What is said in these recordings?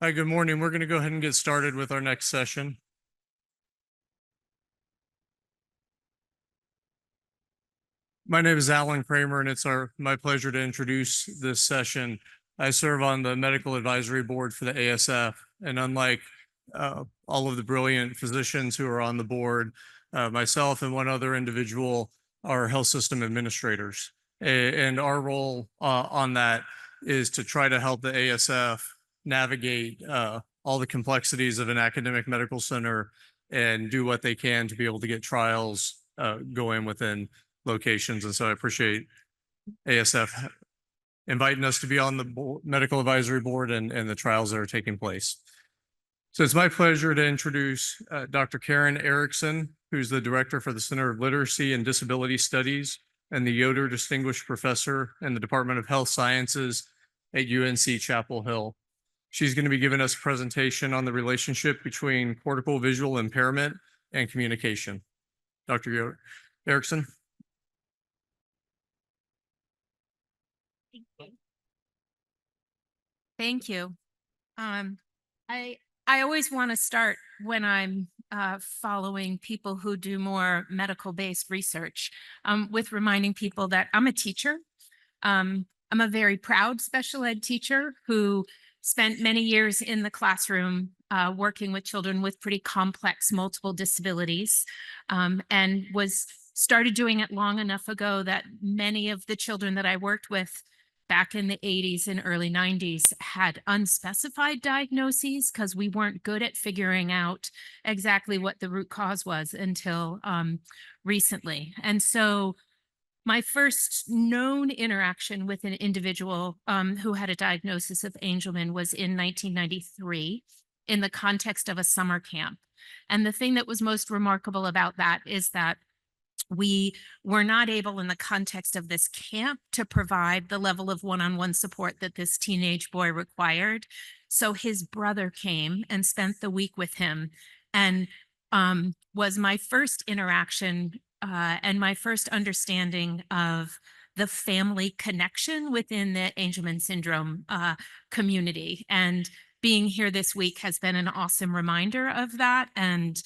Hi, good morning. We're going to go ahead and get started with our next session. My name is Alan Kramer, and it's my pleasure to introduce this session. I serve on the medical advisory board for the ASF, and unlike all of the brilliant physicians who are on the board, myself and one other individual are health system administrators. And our role on that is to try to help the ASF navigate all the complexities of an academic medical center and do what they can to be able to get trials going within locations. And so I appreciate ASF inviting us to be on the medical advisory board and the trials that are taking place. So it's my pleasure to introduce Dr. Karen Erickson, who's the director for the Center of Literacy and Disability Studies and the Yoder Distinguished Professor in the Department of Health Sciences at UNC Chapel Hill. She's going to be giving us a presentation on the relationship between cortical visual impairment and communication. Dr. Erickson. Thank you. I always want to start when I'm following people who do more medical-based research with reminding people that I'm a teacher. I'm a very proud special ed teacher who spent many years in the classroom working with children with pretty complex multiple disabilities, and was started doing it long enough ago that many of the children that I worked with back in the 80s and early 90s had unspecified diagnoses because we weren't good at figuring out exactly what the root cause was until recently. And so my first known interaction with an individual who had a diagnosis of Angelman was in 1993 in the context of a summer camp. And the thing that was most remarkable about that is that we were not able in the context of this camp to provide the level of one-on-one support that this teenage boy required. So his brother came and spent the week with him, and was my first interaction and my first understanding of the family connection within the Angelman syndrome community. And being here this week has been an awesome reminder of that. And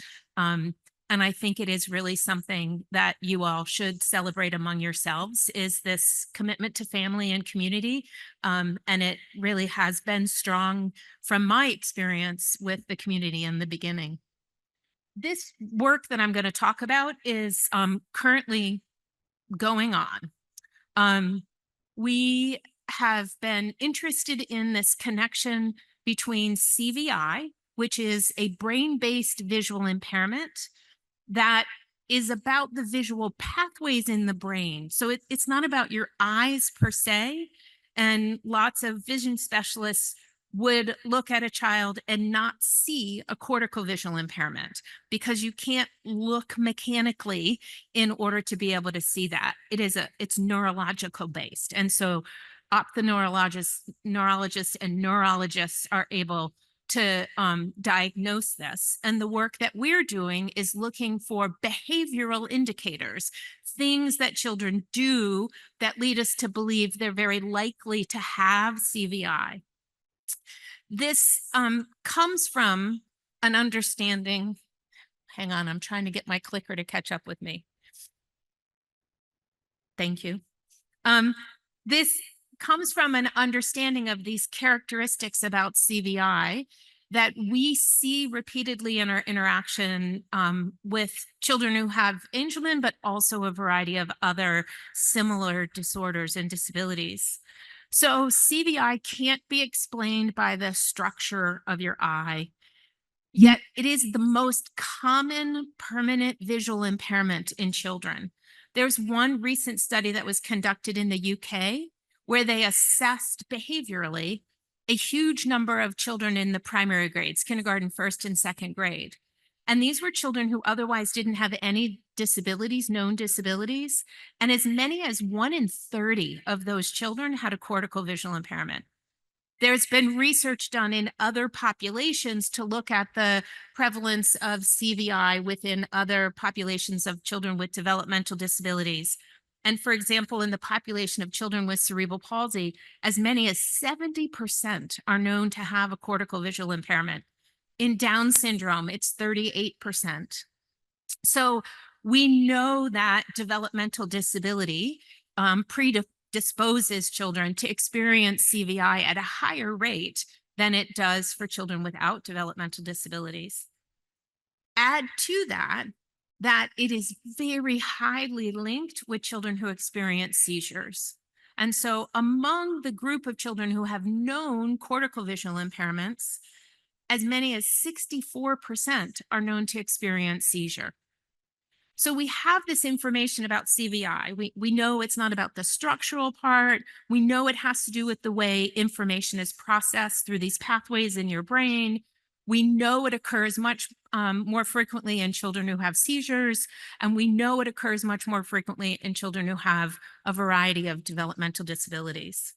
I think it is really something that you all should celebrate among yourselves, is this commitment to family and community. And it really has been strong from my experience with the community in the beginning. This work that I'm going to talk about is currently going on. We have been interested in this connection between CVI, which is a brain-based visual impairment that is about the visual pathways in the brain. So it's not about your eyes per se. And lots of vision specialists would look at a child and not see a cortical visual impairment because you can't look mechanically in order to be able to see that. It's neurological based. And so ophthalmologists, neurologists, and neurologists are able to diagnose this. And the work that we're doing is looking for behavioral indicators, things that children do that lead us to believe they're very likely to have CVI. This comes from an understanding. Hang on, I'm trying to get my clicker to catch up with me. Thank you. This comes from an understanding of these characteristics about CVI that we see repeatedly in our interaction with children who have Angelman, but also a variety of other similar disorders and disabilities. So CVI can't be explained by the structure of your eye, yet it is the most common permanent visual impairment in children. There's one recent study that was conducted in the UK where they assessed behaviorally a huge number of children in the primary grades, kindergarten, first and second grade. And these were children who otherwise didn't have any disabilities, known disabilities. And as many as 1 in 30 of those children had a cortical visual impairment. There's been research done in other populations to look at the prevalence of CVI within other populations of children with developmental disabilities. And for example, in the population of children with cerebral palsy, as many as 70% are known to have a cortical visual impairment. In Down syndrome, it's 38%. So we know that developmental disability predisposes children to experience CVI at a higher rate than it does for children without developmental disabilities. Add to that that it is very highly linked with children who experience seizures. And so, among the group of children who have known cortical visual impairments, as many as 64% are known to experience seizure. So we have this information about CVI. We know it's not about the structural part. We know it has to do with the way information is processed through these pathways in your brain. We know it occurs much more frequently in children who have seizures, and we know it occurs much more frequently in children who have a variety of developmental disabilities.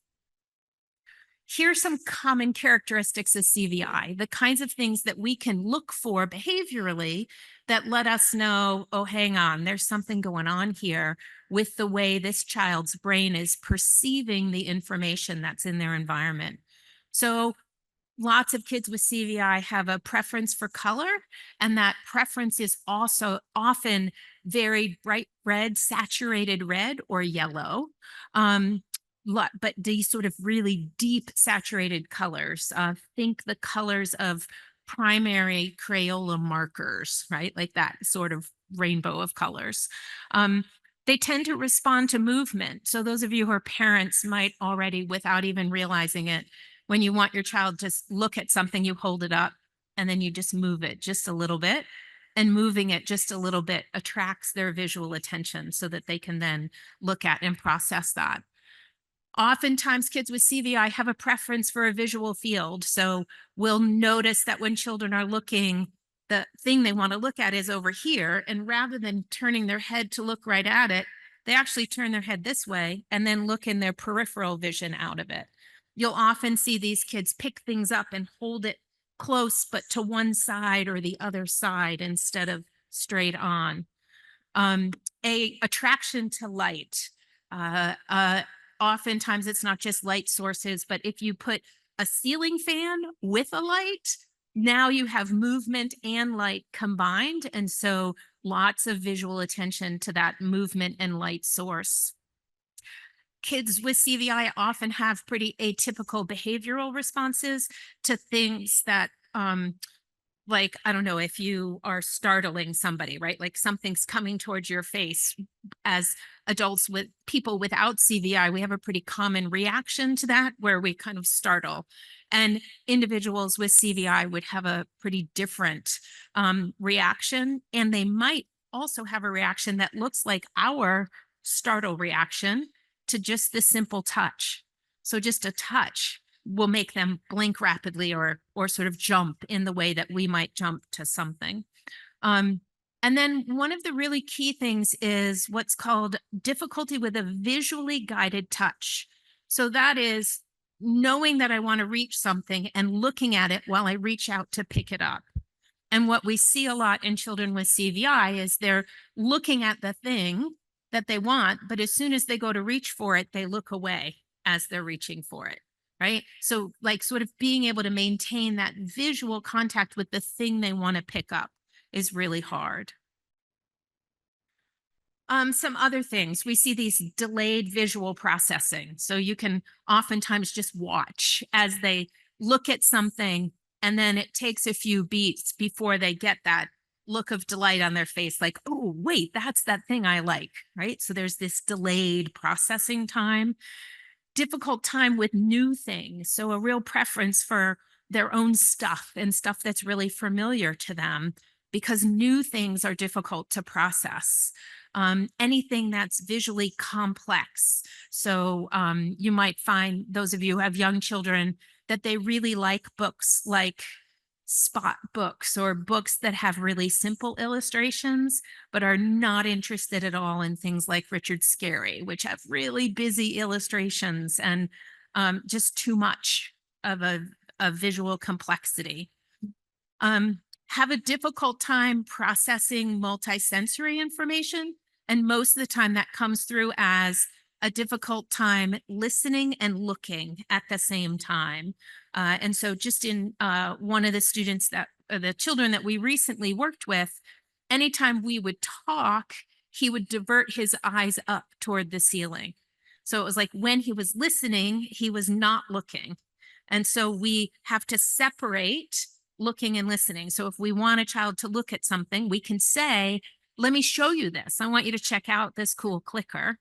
Here's some common characteristics of CVI, the kinds of things that we can look for behaviorally that let us know, oh, hang on, there's something going on here with the way this child's brain is perceiving the information that's in their environment. So, lots of kids with CVI have a preference for color, and that preference is also often very bright red, saturated red, or yellow. Um, but these sort of really deep saturated colors. Think the colors of primary Crayola markers, right? Like that sort of rainbow of colors. Um, they tend to respond to movement. So those of you who are parents might already, without even realizing it, when you want your child to look at something, you hold it up and then you just move it just a little bit. And moving it just a little bit attracts their visual attention so that they can then look at and process that. Oftentimes, kids with CVI have a preference for a visual field. So we'll notice that when children are looking, the thing they want to look at is over here. And rather than turning their head to look right at it, they actually turn their head this way and then look in their peripheral vision out of it. You'll often see these kids pick things up and hold it close, but to one side or the other side instead of straight on. Um, a attraction to light. Uh, uh, Oftentimes it's not just light sources, but if you put a ceiling fan with a light, now you have movement and light combined. And so lots of visual attention to that movement and light source. Kids with CVI often have pretty atypical behavioral responses to things that like, I don't know, if you are startling somebody, right? Like something's coming towards your face. As adults, with people without CVI, we have a pretty common reaction to that where we kind of startle. And individuals with CVI would have a pretty different reaction. And they might also have a reaction that looks like our startle reaction to just the simple touch. So just a touch will make them blink rapidly or sort of jump in the way that we might jump to something. Um, and then one of the really key things is what's called difficulty with a visually guided touch. So that is knowing that I want to reach something and looking at it while I reach out to pick it up. And what we see a lot in children with CVI is they're looking at the thing that they want, but as soon as they go to reach for it, they look away as they're reaching for it. Right. So, like, sort of being able to maintain that visual contact with the thing they want to pick up is really hard. Some other things we see these delayed visual processing. So, you can oftentimes just watch as they look at something, and then it takes a few beats before they get that look of delight on their face, like, oh, wait, that's that thing I like. Right. So, there's this delayed processing time. Difficult time with new things. So a real preference for their own stuff and stuff that's really familiar to them because new things are difficult to process. Anything that's visually complex. So you might find those of you who have young children that they really like books like spot books or books that have really simple illustrations, but are not interested at all in things like Richard Scarry, which have really busy illustrations and just too much of a visual complexity. Have a difficult time processing multisensory information. And most of the time that comes through as a difficult time listening and looking at the same time. And so just in one of the students that the children that we recently worked with, anytime we would talk, he would divert his eyes up toward the ceiling. So it was like when he was listening, he was not looking. And so we have to separate looking and listening. So if we want a child to look at something, we can say, let me show you this. I want you to check out this cool clicker.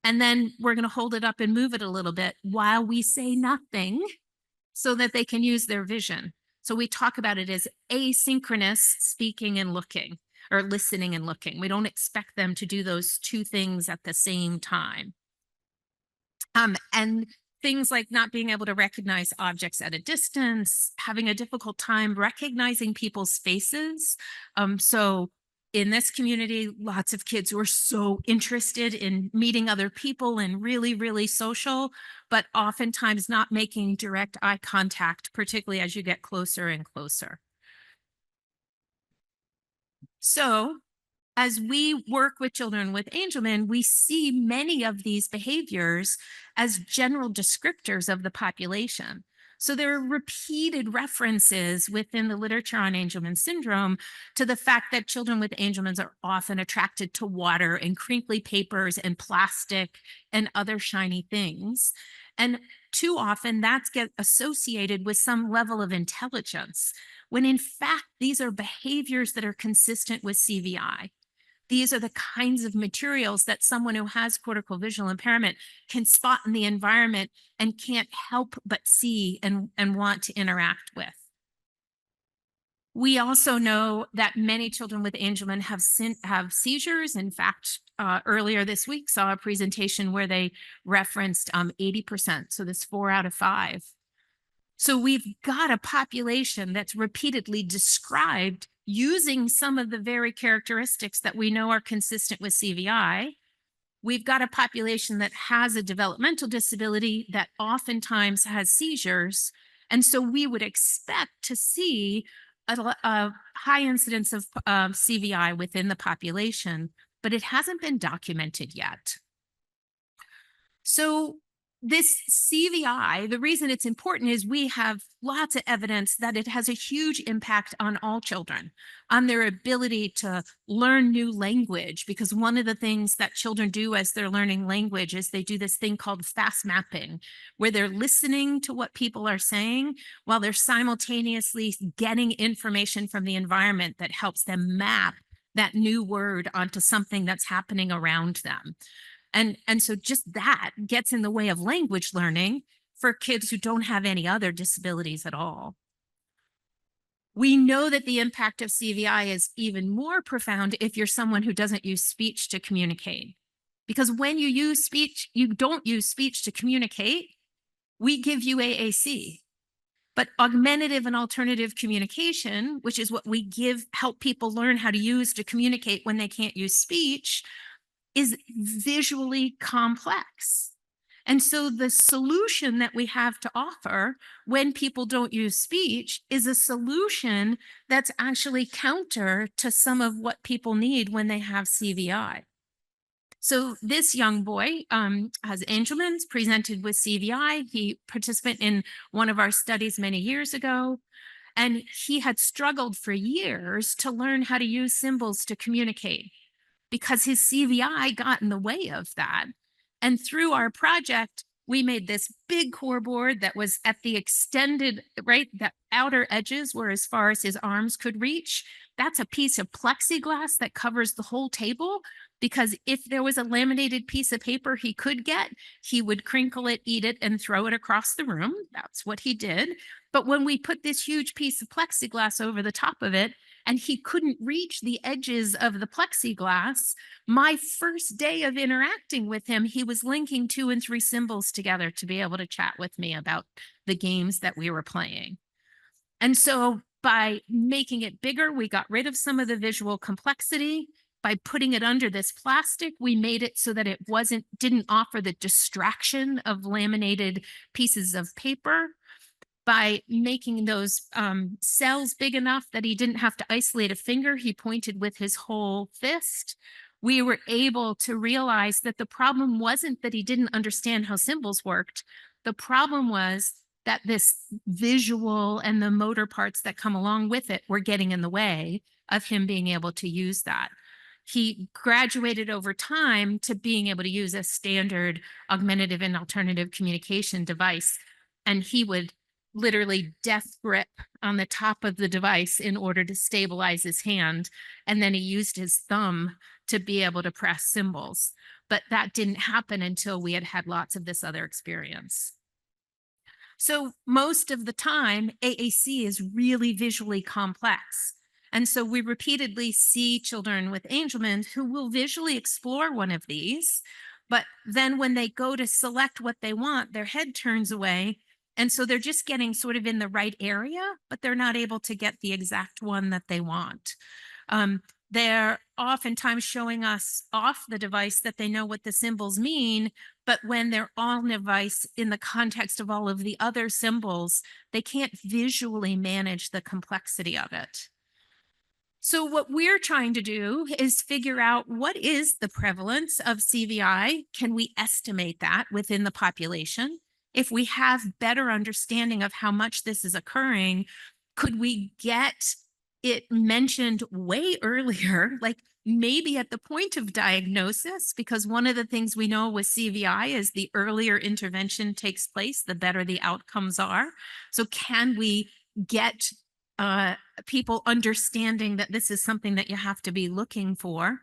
And then we're going to hold it up and move it a little bit while we say nothing so that they can use their vision. So we talk about it as asynchronous speaking and looking, or listening and looking. We don't expect them to do those two things at the same time. And things like not being able to recognize objects at a distance, having a difficult time recognizing people's faces. So in this community, lots of kids who are so interested in meeting other people and really, really social, but oftentimes not making direct eye contact, particularly as you get closer and closer. So as we work with children with Angelman, we see many of these behaviors as general descriptors of the population. So there are repeated references within the literature on Angelman syndrome to the fact that children with Angelmans are often attracted to water and crinkly papers and plastic and other shiny things. And too often that's get associated with some level of intelligence, when in fact, these are behaviors that are consistent with CVI. These are the kinds of materials that someone who has cortical visual impairment can spot in the environment and can't help but see and want to interact with. We also know that many children with Angelman have seizures. In fact, earlier this week saw a presentation where they referenced 80%. So this 4 out of 5. So we've got a population that's repeatedly described using some of the very characteristics that we know are consistent with CVI. We've got a population that has a developmental disability that oftentimes has seizures. And so we would expect to see a high incidence of CVI within the population, but it hasn't been documented yet. So this CVI, the reason it's important is we have lots of evidence that it has a huge impact on all children, on their ability to learn new language, because one of the things that children do as they're learning language is they do this thing called fast mapping, where they're listening to what people are saying while they're simultaneously getting information from the environment that helps them map that new word onto something that's happening around them. And so just that gets in the way of language learning for kids who don't have any other disabilities at all. We know that the impact of CVI is even more profound if you're someone who doesn't use speech to communicate. Because when you use speech, you don't use speech to communicate, we give you AAC. But augmentative and alternative communication, which is what we help people learn how to use to communicate when they can't use speech, is visually complex. And so the solution that we have to offer when people don't use speech is a solution that's actually counter to some of what people need when they have CVI. So this young boy has Angelman's, presented with CVI. He participated in one of our studies many years ago, and he had struggled for years to learn how to use symbols to communicate, because his CVI got in the way of that. And through our project, we made this big core board that was at the extended, right, the outer edges were as far as his arms could reach. That's a piece of plexiglass that covers the whole table, because if there was a laminated piece of paper he could get, he would crinkle it, eat it, and throw it across the room. That's what he did. But when we put this huge piece of plexiglass over the top of it, and he couldn't reach the edges of the plexiglass, my first day of interacting with him, he was linking 2 and 3 symbols together to be able to chat with me about the games that we were playing. And so by making it bigger, we got rid of some of the visual complexity. By putting it under this plastic, we made it so that it didn't offer the distraction of laminated pieces of paper. By making those cells big enough that he didn't have to isolate a finger, he pointed with his whole fist. we were able to realize that the problem wasn't that he didn't understand how symbols worked. The problem was that this visual and the motor parts that come along with it were getting in the way of him being able to use that. He graduated over time to being able to use a standard augmentative and alternative communication device. And he would literally death grip on the top of the device in order to stabilize his hand. And then he used his thumb to be able to press symbols. But that didn't happen until we had had lots of this other experience. So most of the time, AAC is really visually complex. And so we repeatedly see children with Angelman who will visually explore one of these, but then when they go to select what they want, their head turns away. And so they're just getting sort of in the right area, but they're not able to get the exact one that they want. Um, they're oftentimes showing us off the device that they know what the symbols mean, but when they're on the device in the context of all of the other symbols, they can't visually manage the complexity of it. So what we're trying to do is figure out what is the prevalence of CVI? Can we estimate that within the population? If we have better understanding of how much this is occurring, could we get it mentioned way earlier, like maybe at the point of diagnosis? Because one of the things we know with CVI is the earlier intervention takes place, the better the outcomes are. So can we get people understanding that this is something that you have to be looking for?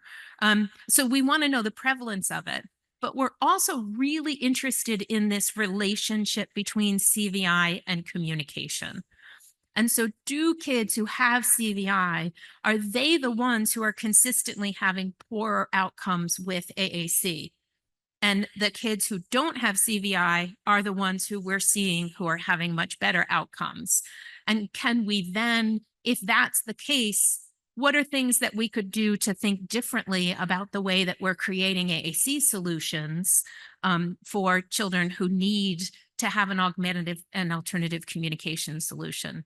So we want to know the prevalence of it. But we're also really interested in this relationship between CVI and communication. And so, do kids who have CVI, are they the ones who are consistently having poorer outcomes with AAC? And the kids who don't have CVI are the ones who we're seeing who are having much better outcomes. And can we then, if that's the case, what are things that we could do to think differently about the way that we're creating AAC solutions for children who need to have an augmentative and alternative communication solution?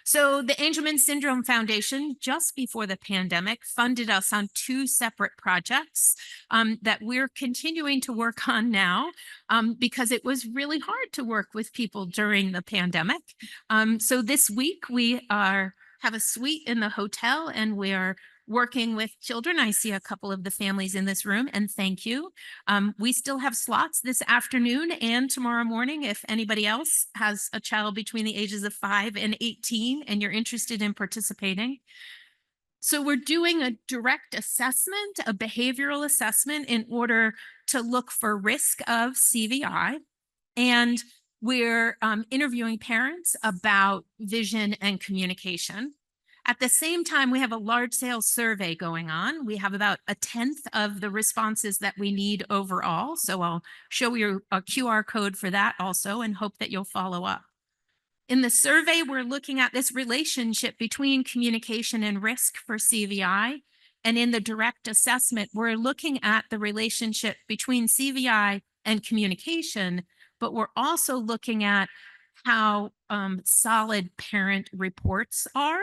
So the Angelman Syndrome Foundation, just before the pandemic, funded us on two separate projects that we're continuing to work on now because it was really hard to work with people during the pandemic. So this week we have a suite in the hotel and we're working with children. I see a couple of the families in this room, and thank you. We still have slots this afternoon and tomorrow morning if anybody else has a child between the ages of 5 and 18 and you're interested in participating. So we're doing a direct assessment, a behavioral assessment in order to look for risk of CVI. And we're interviewing parents about vision and communication. At the same time, we have a large sales survey going on. We have about a tenth of the responses that we need overall. So I'll show you a QR code for that also and hope that you'll follow up. In the survey, we're looking at this relationship between communication and risk for CVI. And in the direct assessment, we're looking at the relationship between CVI and communication, but we're also looking at how solid parent reports are.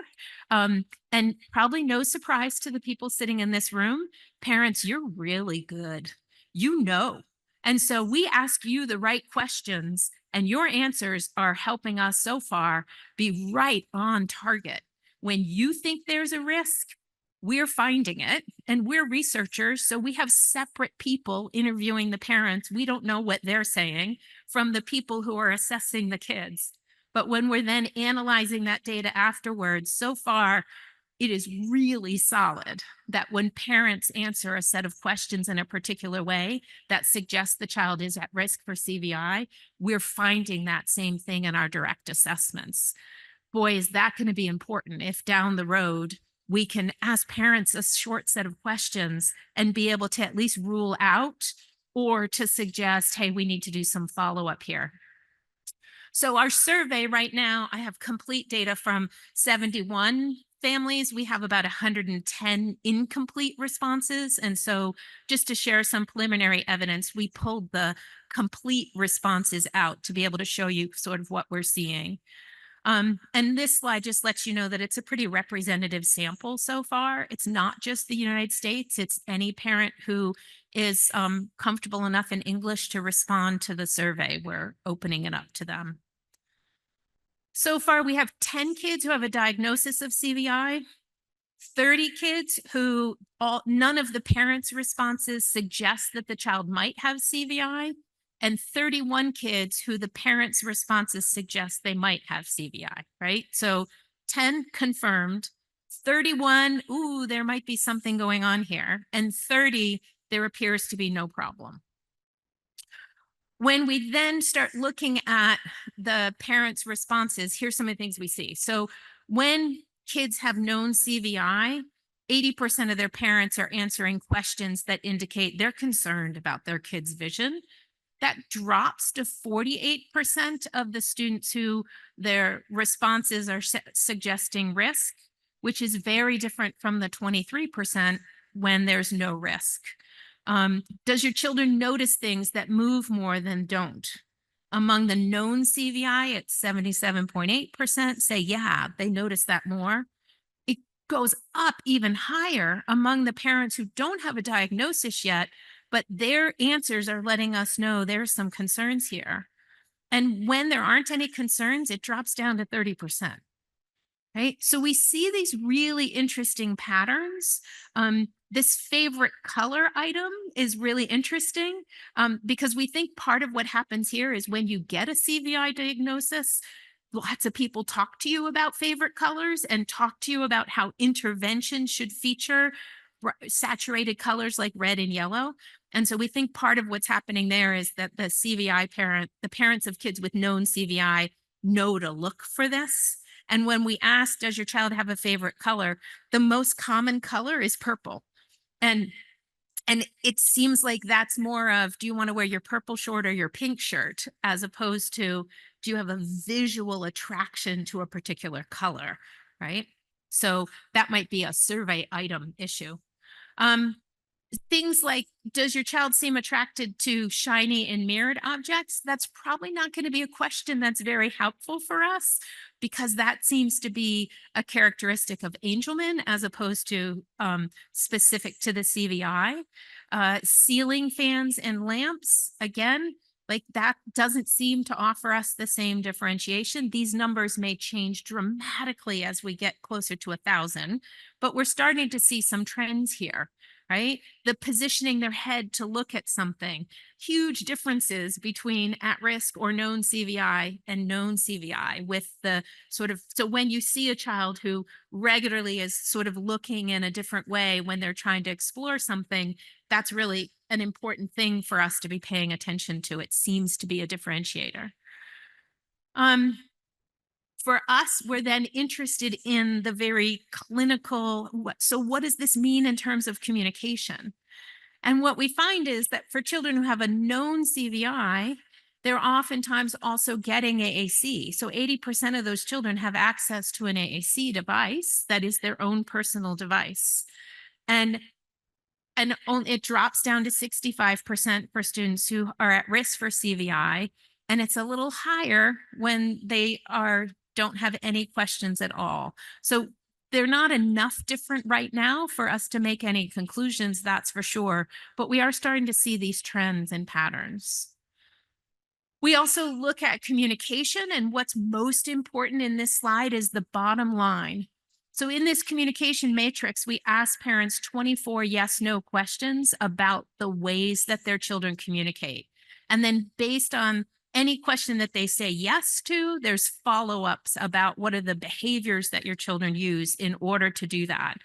And probably no surprise to the people sitting in this room, parents, you're really good. You know. And so we ask you the right questions, and your answers are helping us so far be right on target. When you think there's a risk, we're finding it, and we're researchers. So we have separate people interviewing the parents. We don't know what they're saying from the people who are assessing the kids. But when we're then analyzing that data afterwards, so far, it is really solid that when parents answer a set of questions in a particular way that suggests the child is at risk for CVI, we're finding that same thing in our direct assessments. Boy, is that going to be important if down the road we can ask parents a short set of questions and be able to at least rule out or to suggest, hey, we need to do some follow-up here. So our survey right now, I have complete data from 71 families. We have about 110 incomplete responses. And so just to share some preliminary evidence, we pulled the complete responses out to be able to show you sort of what we're seeing. And this slide just lets you know that it's a pretty representative sample so far. It's not just the United States, it's any parent who is comfortable enough in English to respond to the survey. We're opening it up to them. So far, we have 10 kids who have a diagnosis of CVI, 30 kids who none of the parents' responses suggest that the child might have CVI, and 31 kids who the parents' responses suggest they might have CVI, right? So 10 confirmed, 31, ooh, there might be something going on here, and 30, there appears to be no problem. When we then start looking at the parents' responses, here's some of the things we see. So when kids have known CVI, 80% of their parents are answering questions that indicate they're concerned about their kids' vision. That drops to 48% of the students who their responses are suggesting risk, which is very different from the 23% when there's no risk. Does your children notice things that move more than don't? Among the known CVI, it's 77.8% say, yeah, they notice that more. It goes up even higher among the parents who don't have a diagnosis yet, but their answers are letting us know there's some concerns here. And when there aren't any concerns, it drops down to 30%. Right. So we see these really interesting patterns. This favorite color item is really interesting because we think part of what happens here is when you get a CVI diagnosis, lots of people talk to you about favorite colors and talk to you about how intervention should feature saturated colors like red and yellow. And so we think part of what's happening there is that the CVI the parents of kids with known CVI know to look for this. And when we ask, does your child have a favorite color? The most common color is purple. And it seems like that's more of, do you want to wear your purple short or your pink shirt, as opposed to, do you have a visual attraction to a particular color, right? So that might be a survey item issue. Things like, does your child seem attracted to shiny and mirrored objects? That's probably not going to be a question that's very helpful for us because that seems to be a characteristic of Angelman as opposed to specific to the CVI. Ceiling fans and lamps, again, like that doesn't seem to offer us the same differentiation. These numbers may change dramatically as we get closer to 1,000, but we're starting to see some trends here. Right? The positioning their head to look at something, huge differences between at risk or known CVI and known CVI with the sort of, so when you see a child who regularly is sort of looking in a different way when they're trying to explore something, that's really an important thing for us to be paying attention to. It seems to be a differentiator. For us, we're then interested in the very clinical, so what does this mean in terms of communication? And what we find is that for children who have a known CVI, they're oftentimes also getting AAC. So 80% of those children have access to an AAC device that is their own personal device. And it drops down to 65% for students who are at risk for CVI. And it's a little higher when they don't have any questions at all. So they're not enough different right now for us to make any conclusions, that's for sure. But we are starting to see these trends and patterns. We also look at communication, and what's most important in this slide is the bottom line. So in this communication matrix, we ask parents 24 yes/no questions about the ways that their children communicate. And then based on any question that they say yes to, there's follow-ups about what are the behaviors that your children use in order to do that.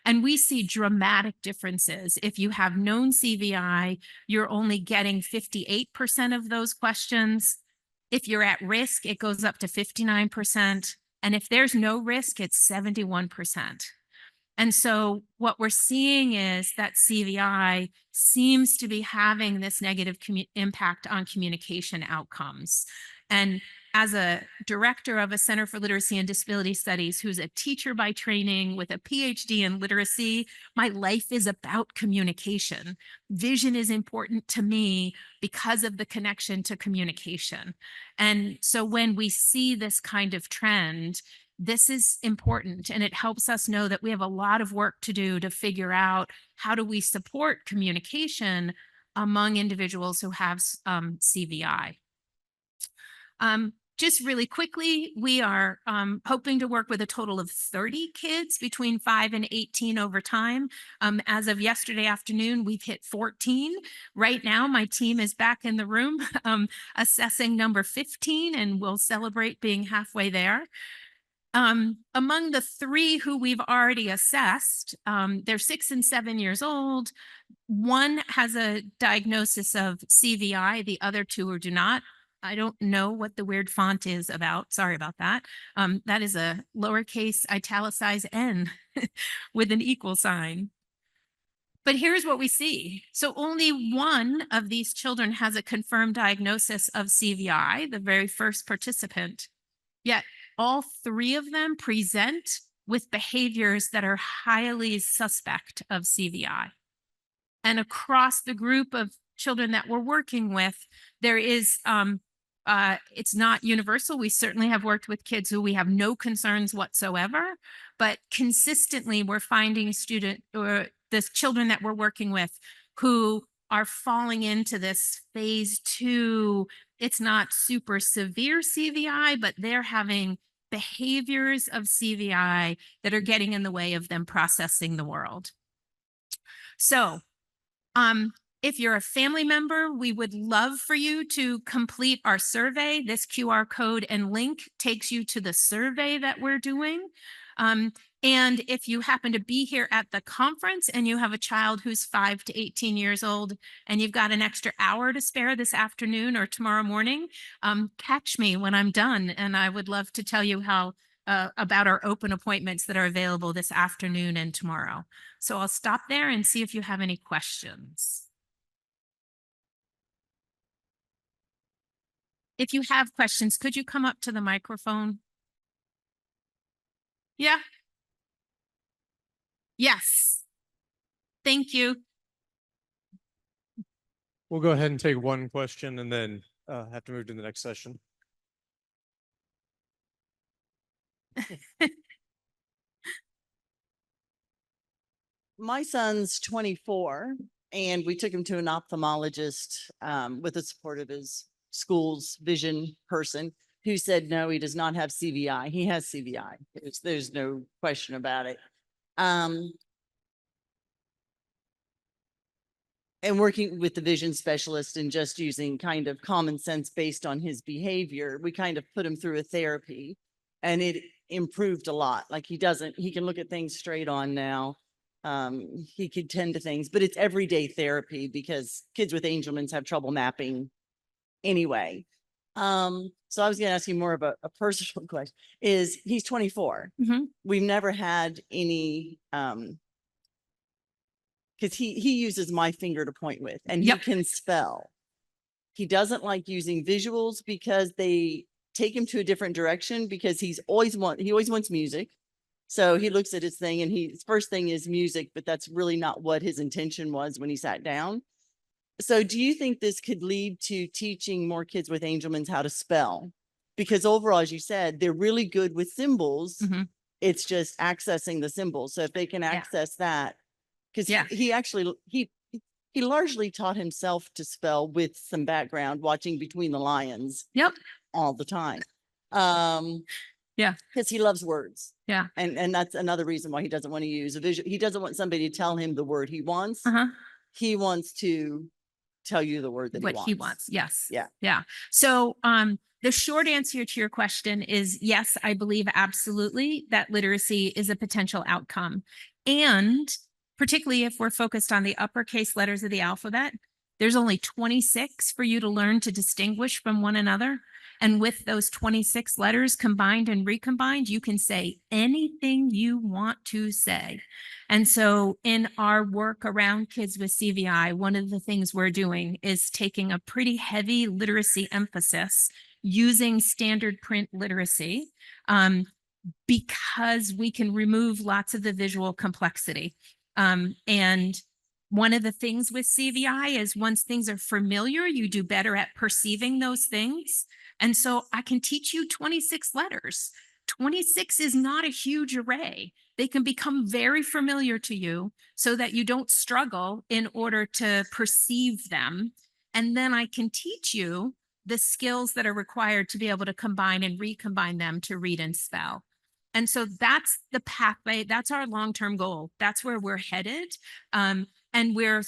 And we see dramatic differences. If you have known CVI, you're only getting 58% of those questions. If you're at risk, it goes up to 59%. And if there's no risk, it's 71%. And so what we're seeing is that CVI seems to be having this negative impact on communication outcomes. And as a director of a Center for Literacy and Disability Studies, who's a teacher by training with a PhD in literacy, my life is about communication. Vision is important to me because of the connection to communication. And so when we see this kind of trend, this is important, and it helps us know that we have a lot of work to do to figure out how do we support communication among individuals who have CVI. Just really quickly, we are hoping to work with a total of 30 kids between 5 and 18 over time. As of yesterday afternoon, we've hit 14. Right now, my team is back in the room assessing number 15, and we'll celebrate being halfway there. Among the 3 who we've already assessed, they're 6 and 7 years old. One has a diagnosis of CVI, the other 2 do not. I don't know what the weird font is about. Sorry about that. That is a lowercase italicized N with an equal sign. But here's what we see. So only one of these children has a confirmed diagnosis of CVI, the very first participant. Yet all 3 of them present with behaviors that are highly suspect of CVI. And across the group of children that we're working with, there is it's not universal. We certainly have worked with kids who we have no concerns whatsoever, but consistently we're finding the children that we're working with who are falling into this phase 2. It's not super severe CVI, but they're having behaviors of CVI that are getting in the way of them processing the world. So, if you're a family member, we would love for you to complete our survey. This QR code and link takes you to the survey that we're doing. And if you happen to be here at the conference and you have a child who's 5 to 18 years old and you've got an extra hour to spare this afternoon or tomorrow morning, catch me when I'm done. And I would love to tell you how about our open appointments that are available this afternoon and tomorrow. So I'll stop there and see if you have any questions. If you have questions, could you come up to the microphone? Yeah. Yes. Thank you. We'll go ahead and take one question and then have to move to the next session. My son's 24 and we took him to an ophthalmologist with the support of his school's vision person who said, no, he does not have CVI. He has CVI. There's no question about it. And working with the vision specialist and just using kind of common sense based on his behavior, we kind of put him through a therapy and it improved a lot. Like he can look at things straight on now. He could tend to things, but it's everyday therapy because kids with Angelman's have trouble napping anyway. So I was going to ask you more of a personal question. He's 24. Mm-hmm. We've never had any, because he uses my finger to point with and Yep. he can spell. He doesn't like using visuals because they take him to a different direction because he always wants music. So he looks at his thing and his first thing is music, but that's really not what his intention was when he sat down. So do you think this could lead to teaching more kids with Angelman's how to spell? Because overall, as you said, they're really good with symbols. Mm-hmm. It's just accessing the symbols. So if they can access that, because Yeah. he largely taught himself to spell with some background watching Between the Lions. Yep. All the time. Yeah. Because he loves words. Yeah. And that's another reason why he doesn't want to use a visual. He doesn't want somebody to tell him the word he wants. Uh-huh. He wants to tell you the word that What he wants. Yes. Yeah. Yeah. So the short answer to your question is yes, I believe absolutely that literacy is a potential outcome. And particularly if we're focused on the uppercase letters of the alphabet, there's only 26 for you to learn to distinguish from one another. And with those 26 letters combined and recombined, you can say anything you want to say. And so in our work around kids with CVI, one of the things we're doing is taking a pretty heavy literacy emphasis using standard print literacy, because we can remove lots of the visual complexity. And one of the things with CVI is once things are familiar, you do better at perceiving those things. And so I can teach you 26 letters. 26 is not a huge array. They can become very familiar to you so that you don't struggle in order to perceive them. And then I can teach you the skills that are required to be able to combine and recombine them to read and spell. And so that's the pathway. That's our long-term goal. That's where we're headed. And we're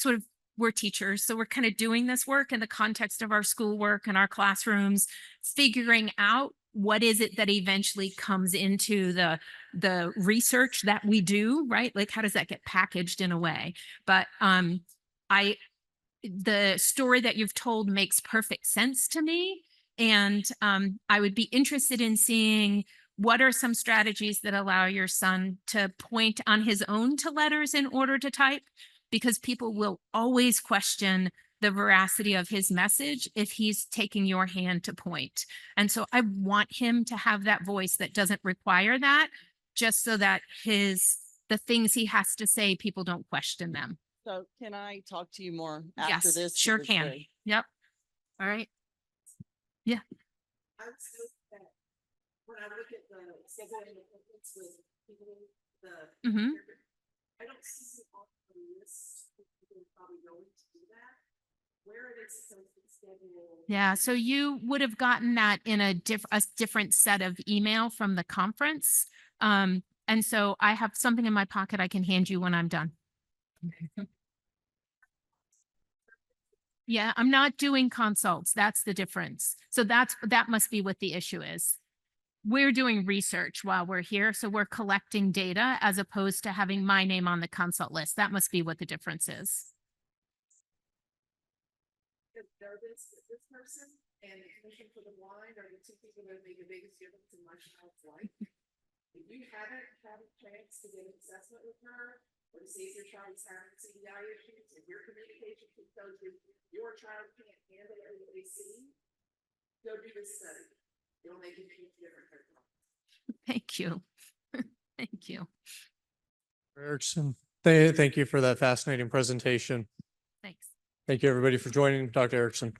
teachers. So we're kind of doing this work in the context of our schoolwork and our classrooms, figuring out what is it that eventually comes into the research that we do, right? Like, how does that get packaged in a way? But the story that you've told makes perfect sense to me. And I would be interested in seeing what are some strategies that allow your son to point on his own to letters in order to type, because people will always question the veracity of his message if he's taking your hand to point. And so I want him to have that voice that doesn't require that, just so that the things he has to say, people don't question them. So can I talk to you more after Yes, this? sure Because can. the- Yep. All right. I would say that when I look at the scheduling appointments with people, Mhm. I don't see on the list of people probably going to do that. Where are they supposed to schedule? Yeah, so you would have gotten that in a different set of email from the conference. And so I have something in my pocket I can hand you when I'm done. Yeah, I'm not doing consults. That's the difference. So that must be what the issue is. We're doing research while we're here, so we're collecting data as opposed to having my name on the consult list. That must be what the difference is. Because this person and the Commission for the Blind are the two people that make the biggest difference in my child's life. If you haven't had a chance to get an assessment with her, or to see if your child is having CDI issues, if your communication tells you your child can't handle everything they see, go do this study. It'll make a huge difference. Thank you. Thank you. Erickson, thank you for that fascinating presentation. Thanks. Thank you, everybody, for joining Dr. Erickson.